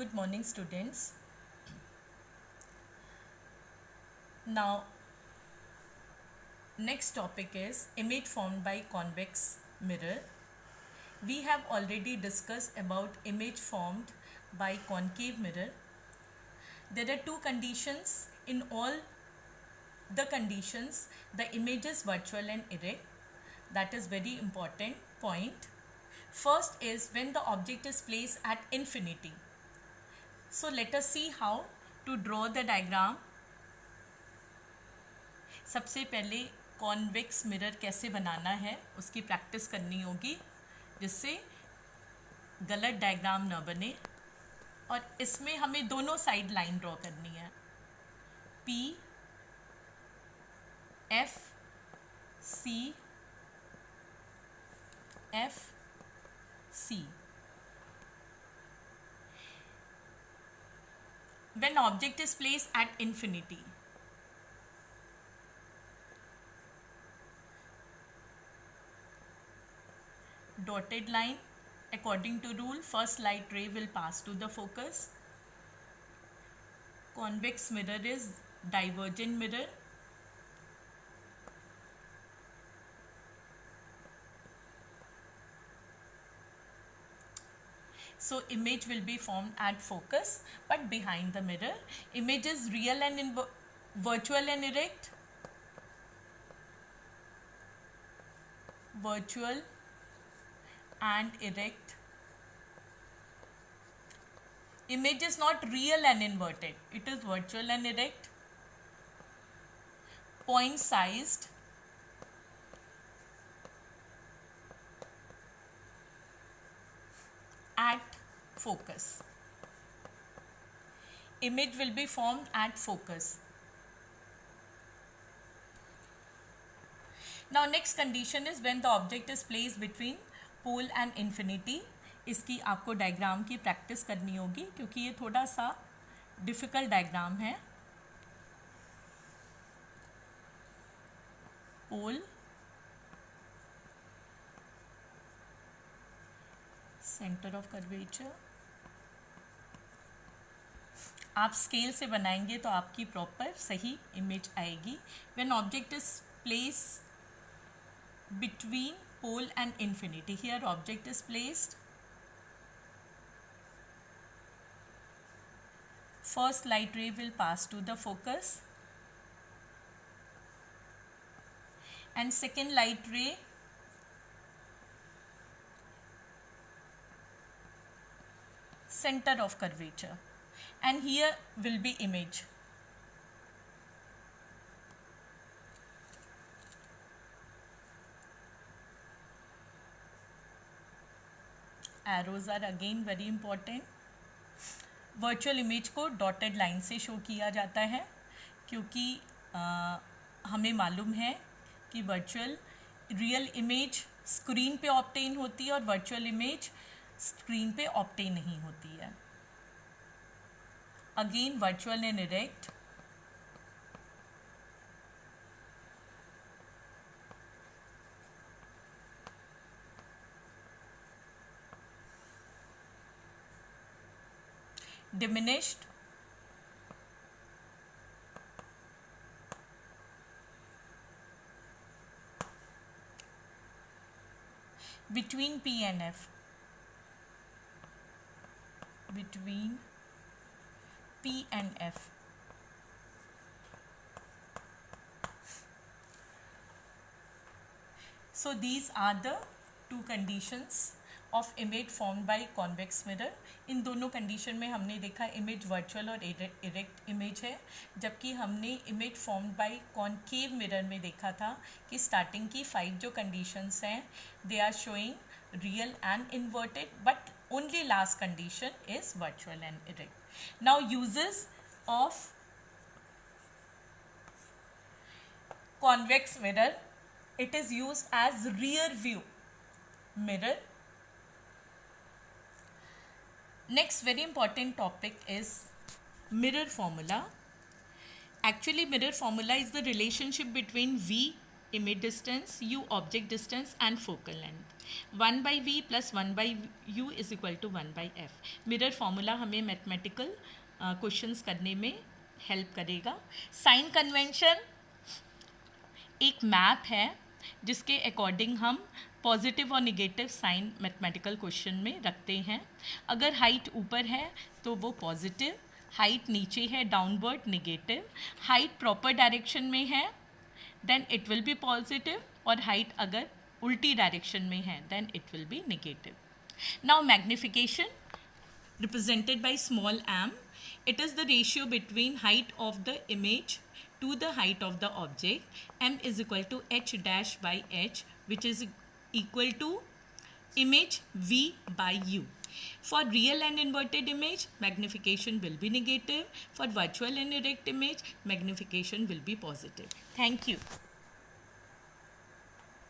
Good morning, students. Now, next topic is image formed by convex mirror. We have already discussed about image formed by concave mirror. There are two conditions. In all the conditions, the image is virtual and erect. That is very important point. First is when the object is placed at infinity. So let us see how to draw the diagram. सबसे पहले convex mirror कैसे बनाना है उसकी practice करनी होगी जिससे गलत diagram न बने। और इसमें हमें दोनों साइड लाइन ड्रॉ करनी है, P F C F C. When object is placed at infinity, dotted line, according to rule, first light ray will pass to the focus. Convex mirror is divergent mirror. So image will be formed at focus but behind the mirror. Image is real and virtual and erect. Virtual and erect. Image is not real and inverted. It is virtual and erect. Point sized. At focus. Image will be formed at focus. Now next condition is when the object is placed between pole and infinity. इसकी आपको diagram की practice करनी होगी क्योंकि ये थोड़ा सा difficult diagram है। पोल, सेंटर ऑफ कर्वेचर। आप स्केल से बनाएंगे तो आपकी प्रॉपर सही इमेज आएगी। When object is place between pole and infinity, here object is placed, first light ray will pass to the focus and second light ray center of curvature, and here will be image. Arrows are again very important. Virtual image को dotted line से show किया जाता है क्योंकि हमें मालूम है कि वर्चुअल रियल इमेज स्क्रीन पे ऑब्टेन होती है और वर्चुअल इमेज स्क्रीन पे ऑब्टेन नहीं होती है। Again virtual and erect. Diminished, between P and F, between P and F. So these are the two conditions of image formed by convex mirror. इन दोनों कंडीशन में हमने देखा इमेज वर्चुअल और इरेक्ट इमेज है, जबकि हमने image formed by concave mirror में देखा था कि स्टार्टिंग की 5 जो कंडीशंस हैं they are showing real and inverted but only last condition is virtual and erect. Now uses of convex mirror, it is used as rear view mirror. Next very important topic is mirror formula. Actually mirror formula is the relationship between V image distance, u object distance and focal length. 1 by v plus 1 by u is equal to 1 by f. Mirror formula हमें mathematical questions करने में help करेगा. Sign convention एक map है जिसके according हम positive और negative sign mathematical question में रखते हैं. अगर हाइट ऊपर है तो वो पॉजिटिव, हाइट नीचे है downward negative, height proper direction में है then it will be positive, और हाइट अगर उल्टी डायरेक्शन में है then it will be negative. Now magnification represented by small m. It is the ratio between height of the image to the height of the object. M is equal to h dash by h, which is equal to image v by u. For real and inverted image, magnification will be negative. For virtual and erect image, magnification will be positive. Thank you.